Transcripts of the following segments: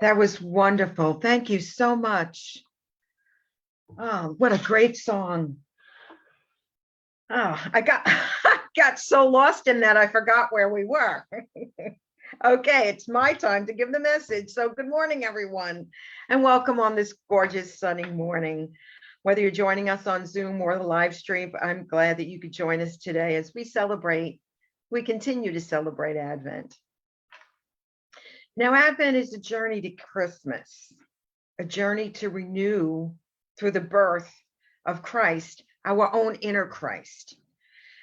That was wonderful. Thank you so much. Oh, what a great song. Oh, I got I got so lost in that I forgot where we were. Okay, it's my time to give the message. So good morning, everyone, and welcome on this gorgeous sunny morning. Whether you're joining us on Zoom or the live stream, I'm glad that you could join us today as we continue to celebrate Advent. Now, Advent is a journey to Christmas, a journey to renew through the birth of Christ, our own inner Christ.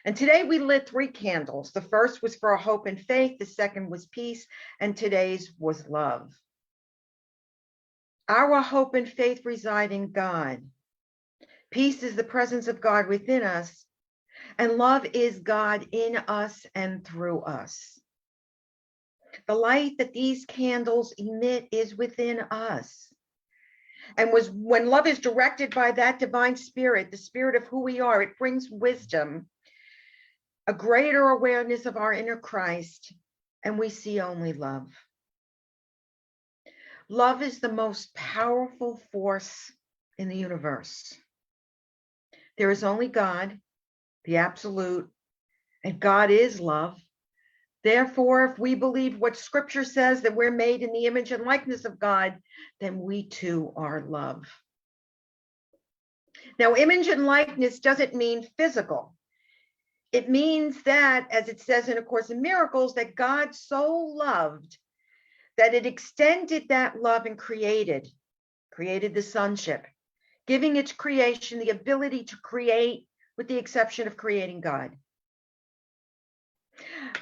And today we lit 3 candles. The first was for hope and faith, the second was peace, and today's was love. Our hope and faith reside in God. Peace is the presence of God within us, and love is God in us and through us. The light that these candles emit is within us. And when love is directed by that divine spirit, the spirit of who we are, it brings wisdom, a greater awareness of our inner Christ, and we see only love. Love is the most powerful force in the universe. There is only God, the absolute, and God is love. Therefore, if we believe what Scripture says, that we're made in the image and likeness of God, then we too are love. Now, image and likeness doesn't mean physical. It means that, as it says in A Course in Miracles, that God so loved that it extended that love and created the sonship, giving its creation the ability to create, with the exception of creating God.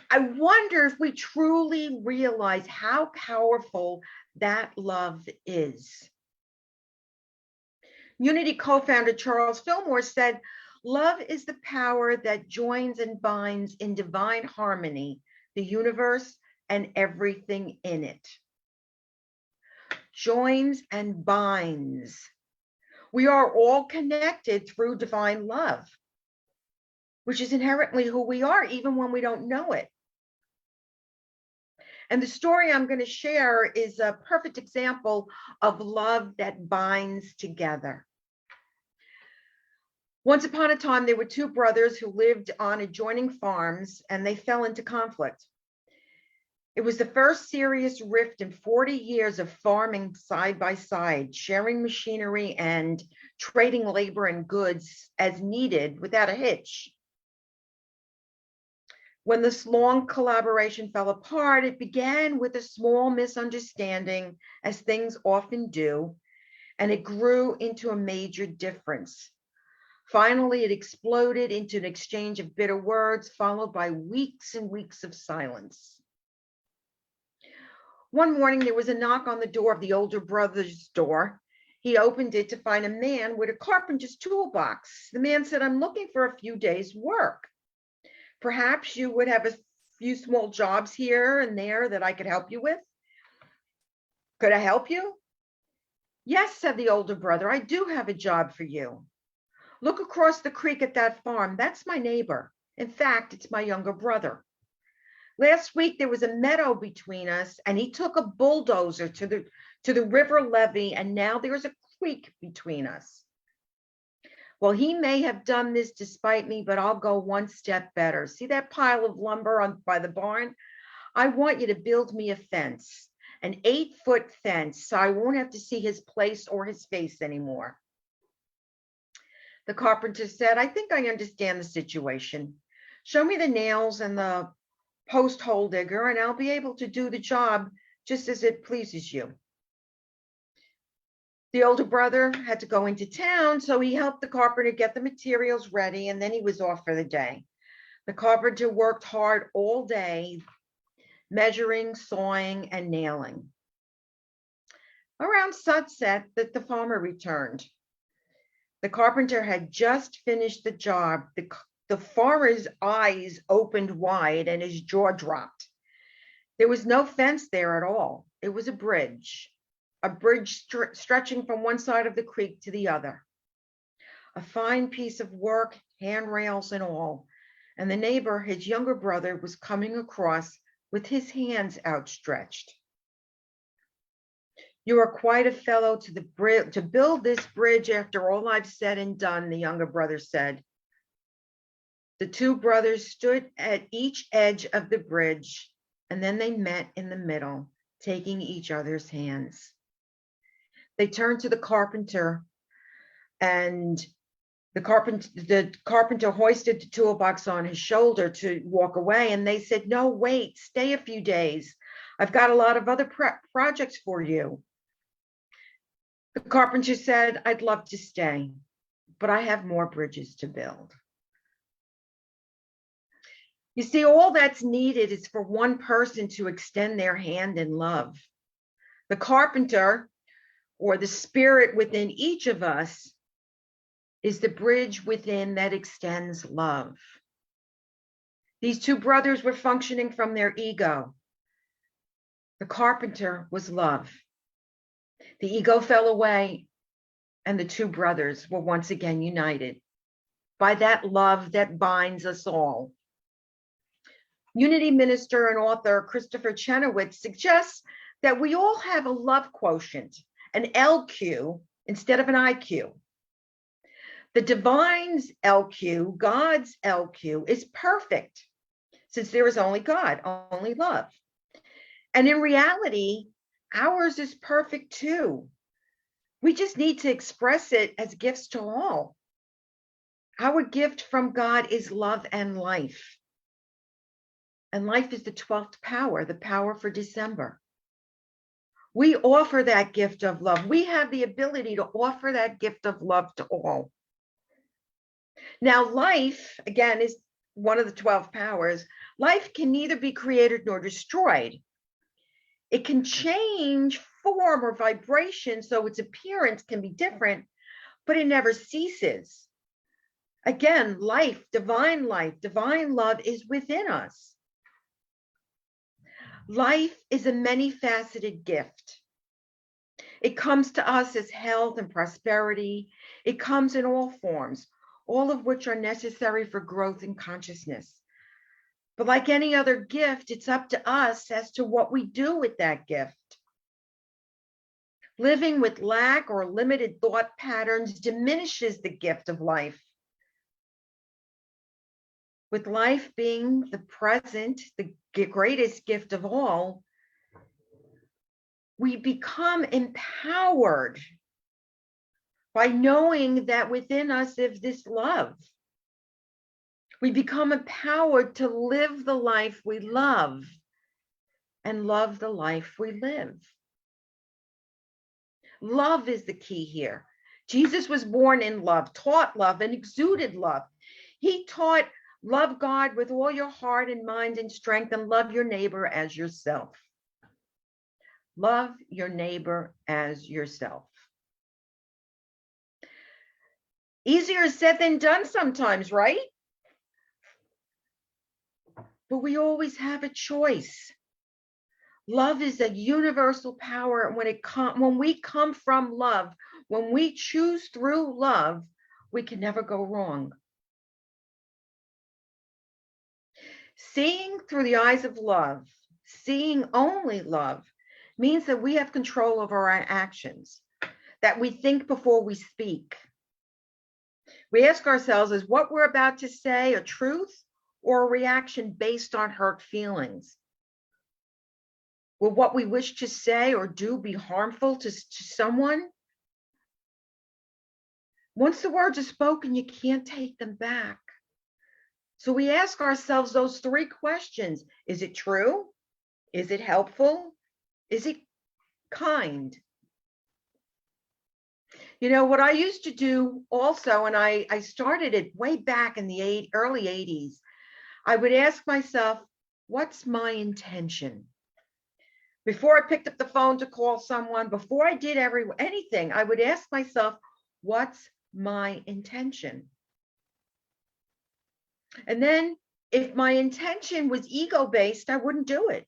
I wonder if we truly realize how powerful that love is. Unity co-founder Charles Fillmore said, "Love is the power that joins and binds in divine harmony the universe and everything in it." Joins and binds. We are all connected through divine love, which is inherently who we are, even when we don't know it. And the story I'm going to share is a perfect example of love that binds together. Once upon a time, there were 2 brothers who lived on adjoining farms, and they fell into conflict. It was the first serious rift in 40 years of farming side by side, sharing machinery and trading labor and goods as needed without a hitch. When this long collaboration fell apart, it began with a small misunderstanding, as things often do, and it grew into a major difference. Finally, it exploded into an exchange of bitter words, followed by weeks and weeks of silence. One morning, there was a knock on the door of the older brother's door. He opened it to find a man with a carpenter's toolbox. The man said, "I'm looking for a few days' work. Perhaps you would have a few small jobs here and there that I could help you with." "Could I help you?" "Yes," said the older brother, "I do have a job for you. Look across the creek at that farm. That's my neighbor. In fact, it's my younger brother. Last week, there was a meadow between us, and he took a bulldozer to the river levee, and now there's a creek between us. Well, he may have done this despite me, but I'll go one step better. See that pile of lumber by the barn? I want you to build me a fence, an 8-foot fence, so I won't have to see his place or his face anymore." The carpenter said, "I think I understand the situation. Show me the nails and the post hole digger, and I'll be able to do the job just as it pleases you." The older brother had to go into town, so he helped the carpenter get the materials ready, and then he was off for the day. The carpenter worked hard all day, measuring, sawing, and nailing. Around sunset, the farmer returned. The carpenter had just finished the job. The farmer's eyes opened wide and his jaw dropped. There was no fence there at all. It was a bridge stretching from one side of the creek to the other. A fine piece of work, handrails and all. And the neighbor, his younger brother, was coming across with his hands outstretched. You are quite a fellow to build this bridge after all I've said and done, the younger brother said. The two brothers stood at each edge of the bridge, and then they met in the middle, taking each other's hands. They turned to the carpenter, and the carpenter hoisted the toolbox on his shoulder to walk away, and they said, "No, wait, stay a few days. I've got a lot of other projects for you." The carpenter said, "I'd love to stay, but I have more bridges to build." You see, all that's needed is for one person to extend their hand in love. The carpenter, or the spirit within each of us, is the bridge within that extends love. These two brothers were functioning from their ego. The carpenter was love. The ego fell away, and the two brothers were once again united by that love that binds us all. Unity minister and author Christopher Chenoweth suggests that we all have a love quotient, an LQ instead of an IQ. The divine's LQ, God's LQ, is perfect, since there is only God, only love. And in reality, ours is perfect too. We just need to express it as gifts to all. Our gift from God is love and life. And life is the 12th power, the power for December. We offer that gift of love. We have the ability to offer that gift of love to all. Now, life, again, is one of the 12 powers. Life can neither be created nor destroyed. It can change form or vibration, so its appearance can be different, but it never ceases. Again, life, divine love is within us. Life is a many-faceted gift. It comes to us as health and prosperity. It comes in all forms, all of which are necessary for growth and consciousness. But like any other gift, it's up to us as to what we do with that gift. Living with lack or limited thought patterns diminishes the gift of life. With life being the present, the greatest gift of all, we become empowered by knowing that within us is this love. We become empowered to live the life we love and love the life we live. Love is the key here. Jesus was born in love, taught love, and exuded love. He taught, love God with all your heart and mind and strength, and love your neighbor as yourself. Love your neighbor as yourself. Easier said than done sometimes, right? But we always have a choice. Love is a universal power. And when we come from love, when we choose through love, we can never go wrong. Seeing through the eyes of love, seeing only love, means that we have control over our actions, that we think before we speak. We ask ourselves, is what we're about to say a truth or a reaction based on hurt feelings? Will what we wish to say or do be harmful to someone? Once the words are spoken, you can't take them back. So we ask ourselves those three questions. Is it true? Is it helpful? Is it kind? You know, what I used to do also, and I started it way back in the early 80s, I would ask myself, what's my intention? Before I picked up the phone to call someone, before I did anything, I would ask myself, what's my intention? And then if my intention was ego-based, I wouldn't do it.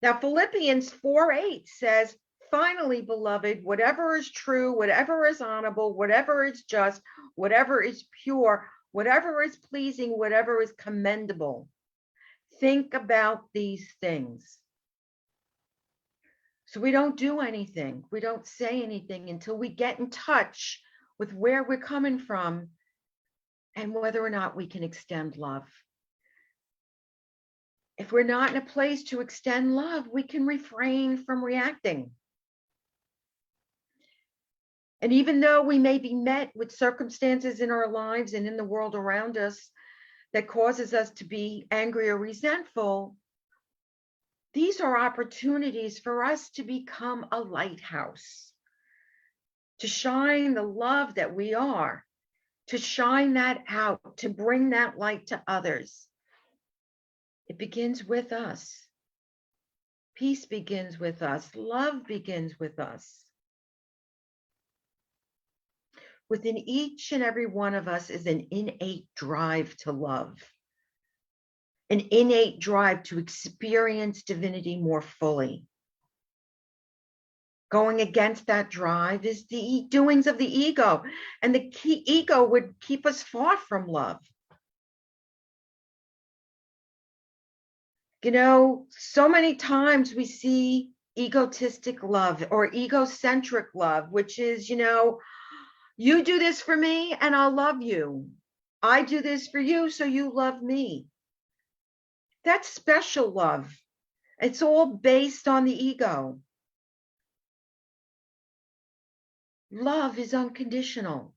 Now, Philippians 4:8 says, finally, beloved, whatever is true, whatever is honorable, whatever is just, whatever is pure, whatever is pleasing, whatever is commendable, think about these things. So we don't do anything. We don't say anything until we get in touch with where we're coming from and whether or not we can extend love. If we're not in a place to extend love, we can refrain from reacting. And even though we may be met with circumstances in our lives and in the world around us that causes us to be angry or resentful, these are opportunities for us to become a lighthouse, to shine the love that we are, to shine that out, to bring that light to others. It begins with us. Peace begins with us. Love begins with us. Within each and every one of us is an innate drive to love, an innate drive to experience divinity more fully. Going against that drive is the doings of the ego, and the ego would keep us far from love. You know, so many times we see egotistic love or egocentric love, which is, you do this for me and I'll love you. I do this for you, so you love me. That's special love. It's all based on the ego. Love is unconditional.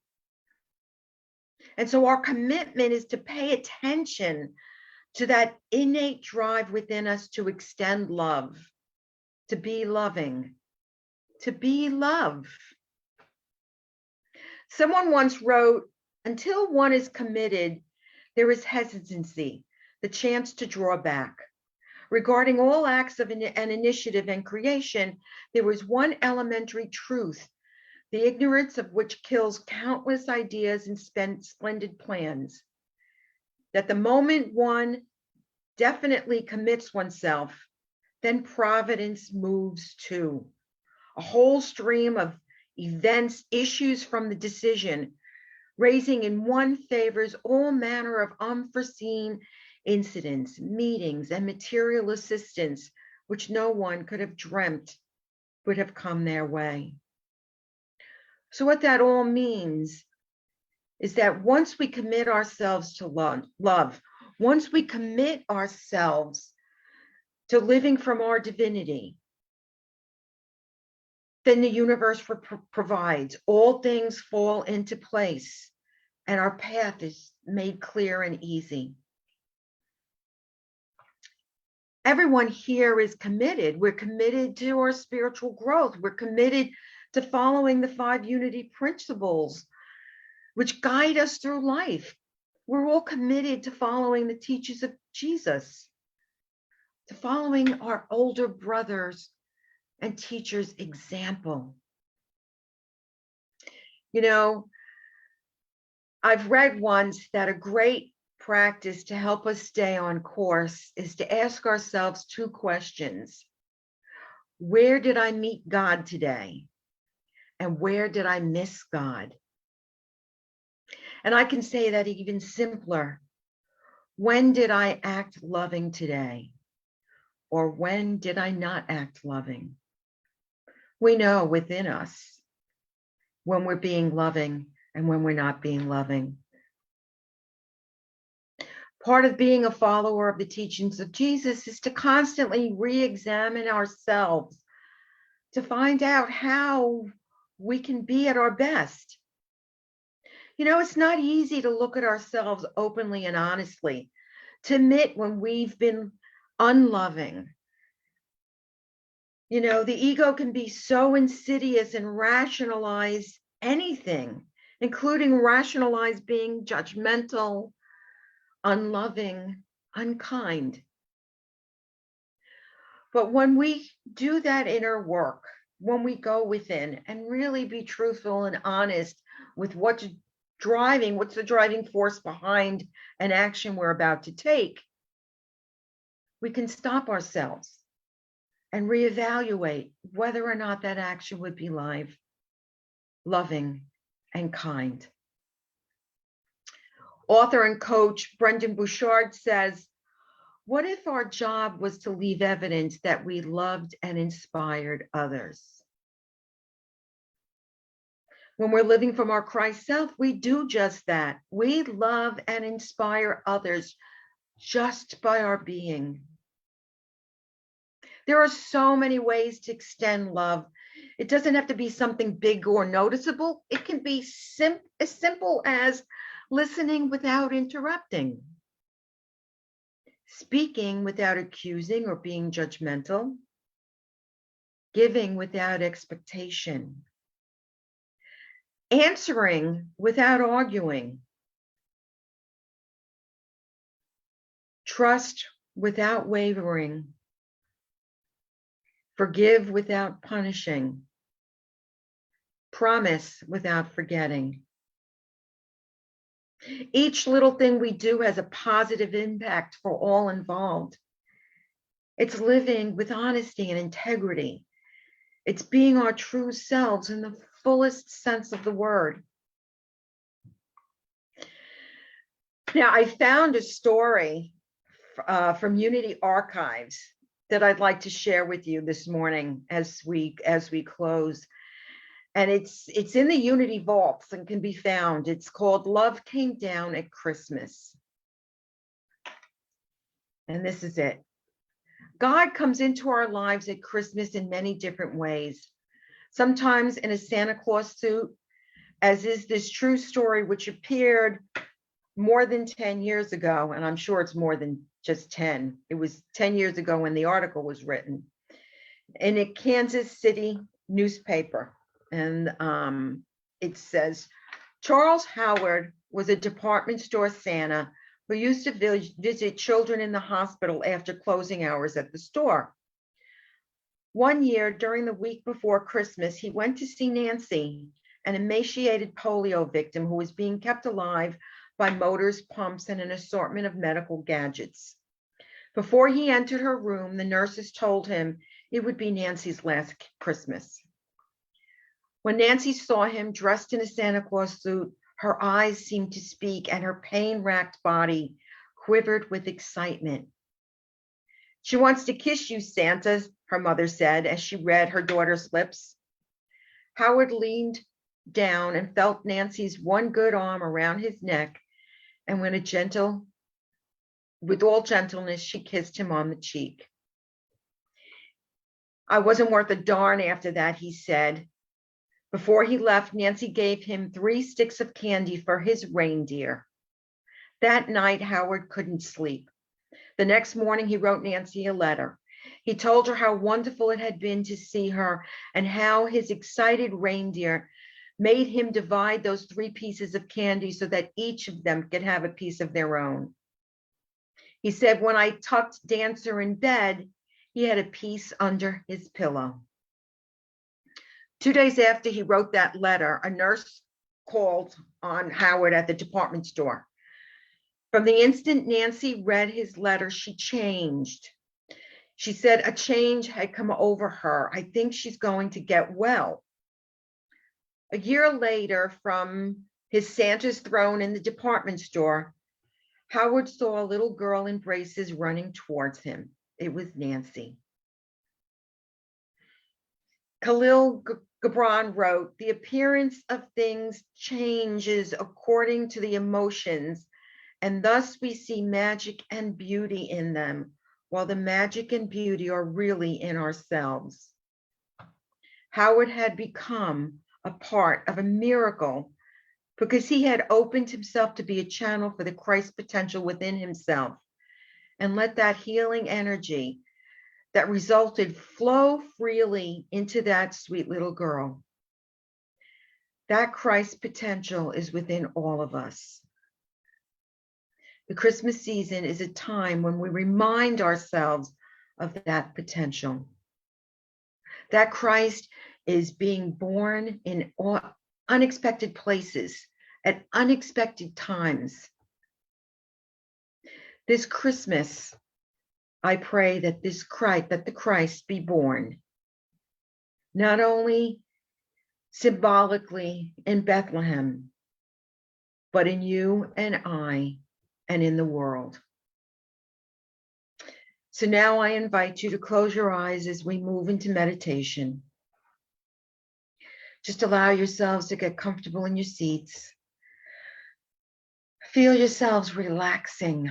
And so our commitment is to pay attention to that innate drive within us to extend love, to be loving, to be love. Someone once wrote, until one is committed, there is hesitancy, the chance to draw back. Regarding all acts of an initiative and creation, there is one elementary truth, the ignorance of which kills countless ideas and splendid plans. That the moment one definitely commits oneself, then providence moves too. A whole stream of events issues from the decision, raising in one favors all manner of unforeseen incidents, meetings, and material assistance, which no one could have dreamt would have come their way. So what that all means is that once we commit ourselves to love, once we commit ourselves to living from our divinity, then the universe provides. All things fall into place, and our path is made clear and easy. Everyone here is committed. We're committed to our spiritual growth. We're committed to following the 5 unity principles, which guide us through life. We're all committed to following the teachings of Jesus, to following our older brothers and teachers' example. I've read once that a great practice to help us stay on course is to ask ourselves 2 questions. Where did I meet God today? And where did I miss God? And I can say that even simpler. When did I act loving today? Or when did I not act loving? We know within us when we're being loving and when we're not being loving. Part of being a follower of the teachings of Jesus is to constantly re-examine ourselves to find out how we can be at our best. It's not easy to look at ourselves openly and honestly, to admit when we've been unloving. The ego can be so insidious and rationalize anything, including rationalize being judgmental, unloving, unkind. But when we do that inner work, when we go within and really be truthful and honest with what's the driving force behind an action we're about to take, we can stop ourselves and reevaluate whether or not that action would be loving, and kind. Author and coach Brendan Bouchard says, What if our job was to leave evidence that we loved and inspired others? When we're living from our Christ self, we do just that. We love and inspire others just by our being. There are so many ways to extend love. It doesn't have to be something big or noticeable. It can be as simple as listening without interrupting, speaking without accusing or being judgmental, giving without expectation, answering without arguing, trust without wavering, forgive without punishing, promise without forgetting. Each little thing we do has a positive impact for all involved. It's living with honesty and integrity. It's being our true selves in the fullest sense of the word. Now, I found a story from Unity Archives that I'd like to share with you this morning as we close. And it's in the Unity vaults and can be found. It's called Love Came Down at Christmas. And this is it. God comes into our lives at Christmas in many different ways. Sometimes in a Santa Claus suit, as is this true story, which appeared more than 10 years ago. And I'm sure it's more than just 10. It was 10 years ago when the article was written in a Kansas City newspaper. And it says, Charles Howard was a department store Santa who used to visit children in the hospital after closing hours at the store. One year during the week before Christmas, he went to see Nancy, an emaciated polio victim who was being kept alive by motors, pumps, and an assortment of medical gadgets. Before he entered her room, the nurses told him it would be Nancy's last Christmas. When Nancy saw him dressed in a Santa Claus suit, her eyes seemed to speak and her pain-racked body quivered with excitement. She wants to kiss you, Santa, her mother said as she read her daughter's lips. Howard leaned down and felt Nancy's one good arm around his neck, and with all gentleness, she kissed him on the cheek. I wasn't worth a darn after that, he said. Before he left, Nancy gave him 3 sticks of candy for his reindeer. That night, Howard couldn't sleep. The next morning, he wrote Nancy a letter. He told her how wonderful it had been to see her and how his excited reindeer made him divide those 3 pieces of candy so that each of them could have a piece of their own. He said, when I tucked Dancer in bed, he had a piece under his pillow. 2 days after he wrote that letter, a nurse called on Howard at the department store. From the instant Nancy read his letter, she changed. She said a change had come over her. I think she's going to get well. A year later, from his Santa's throne in the department store, Howard saw a little girl in braces running towards him. It was Nancy. Khalil Gibran wrote, the appearance of things changes according to the emotions, and thus we see magic and beauty in them, while the magic and beauty are really in ourselves. Howard had become a part of a miracle because he had opened himself to be a channel for the Christ potential within himself and let that healing energy that resulted flow freely into that sweet little girl. That Christ potential is within all of us. The Christmas season is a time when we remind ourselves of that potential. That Christ is being born in unexpected places at unexpected times. This Christmas, I pray that the Christ be born, not only symbolically in Bethlehem, but in you and I and in the world. So now I invite you to close your eyes as we move into meditation. Just allow yourselves to get comfortable in your seats. Feel yourselves relaxing.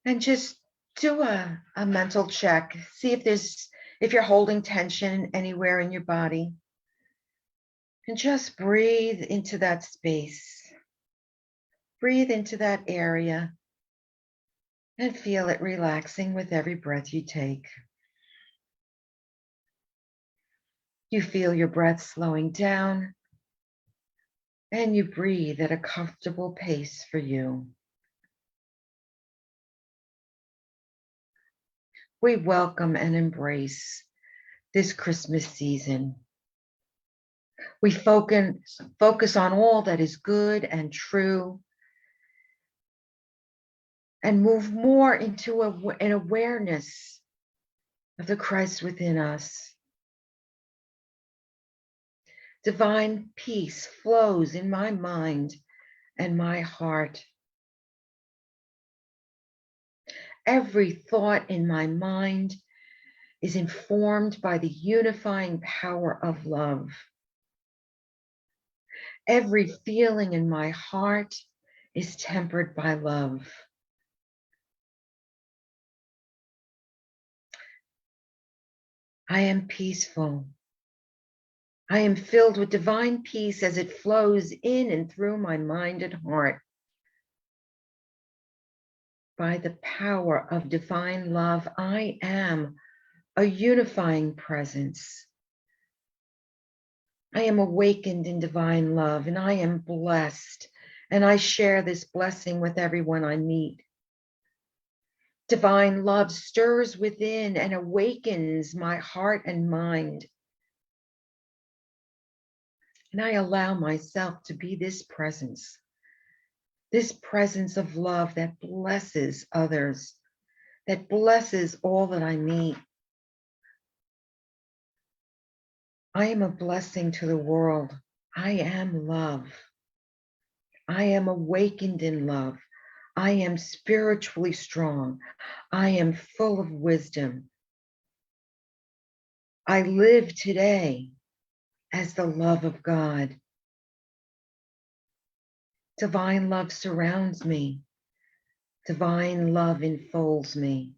And just do a mental check. See if you're holding tension anywhere in your body. And just breathe into that space. Breathe into that area and feel it relaxing with every breath you take. You feel your breath slowing down and you breathe at a comfortable pace for you. We welcome and embrace this Christmas season. We focus on all that is good and true and move more into an awareness of the Christ within us. Divine peace flows in my mind and my heart. Every thought in my mind is informed by the unifying power of love. Every feeling in my heart is tempered by love. I am peaceful. I am filled with divine peace as it flows in and through my mind and heart. By the power of divine love, I am a unifying presence. I am awakened in divine love and I am blessed, and I share this blessing with everyone I meet. Divine love stirs within and awakens my heart and mind. And I allow myself to be this presence of love that blesses others, that blesses all that I meet. I am a blessing to the world. I am love. I am awakened in love. I am spiritually strong. I am full of wisdom. I live today as the love of God. Divine love surrounds me. Divine love enfolds me.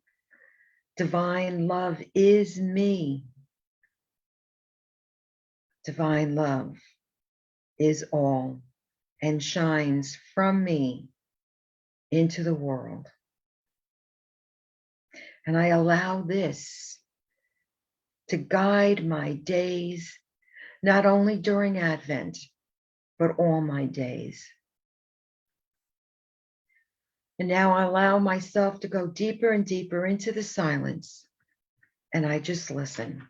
Divine love is me. Divine love is all and shines from me into the world. And I allow this to guide my days, not only during Advent, but all my days. And now I allow myself to go deeper and deeper into the silence, and I just listen.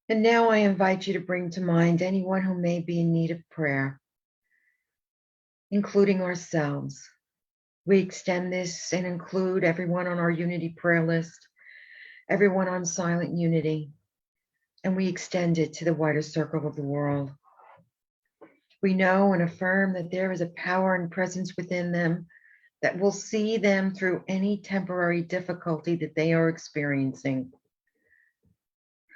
And now I invite you to bring to mind anyone who may be in need of prayer, including ourselves. We extend this and include everyone on our unity prayer list, everyone on Silent Unity, and we extend it to the wider circle of the world. We know and affirm that there is a power and presence within them that will see them through any temporary difficulty that they are experiencing.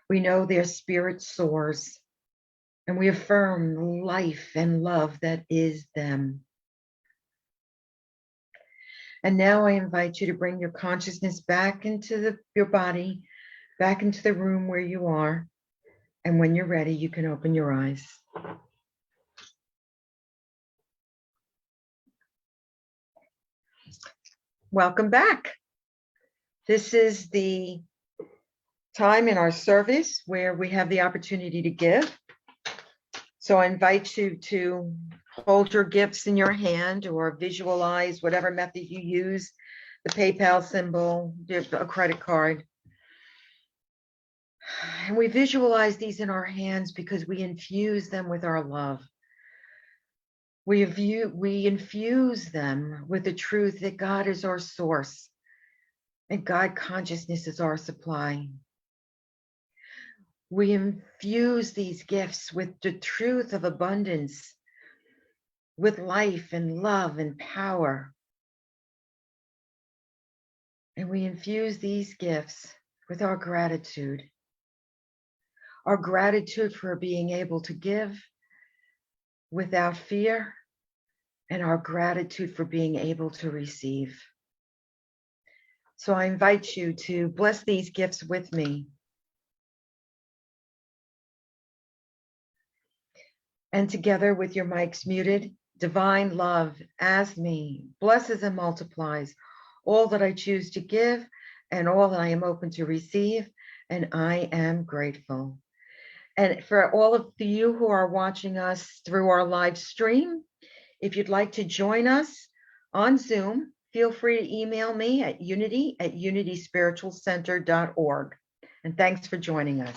We know their spirit soars, and we affirm the life and love that is them. And now I invite you to bring your consciousness back into your body, back into the room where you are. And when you're ready, you can open your eyes. Welcome back. This is the time in our service where we have the opportunity to give. So I invite you to hold your gifts in your hand or visualize whatever method you use, the PayPal symbol, a credit card. And we visualize these in our hands because we infuse them with our love. We infuse them with the truth that God is our source and God consciousness is our supply. We infuse these gifts with the truth of abundance, with life and love and power. And we infuse these gifts with our gratitude for being able to give without fear, and our gratitude for being able to receive. So I invite you to bless these gifts with me. And together with your mics muted, divine love as me blesses and multiplies all that I choose to give and all that I am open to receive, and I am grateful. And for all of you who are watching us through our live stream, if you'd like to join us on Zoom, feel free to email me at unity@unityspiritualcenter.org. And thanks for joining us.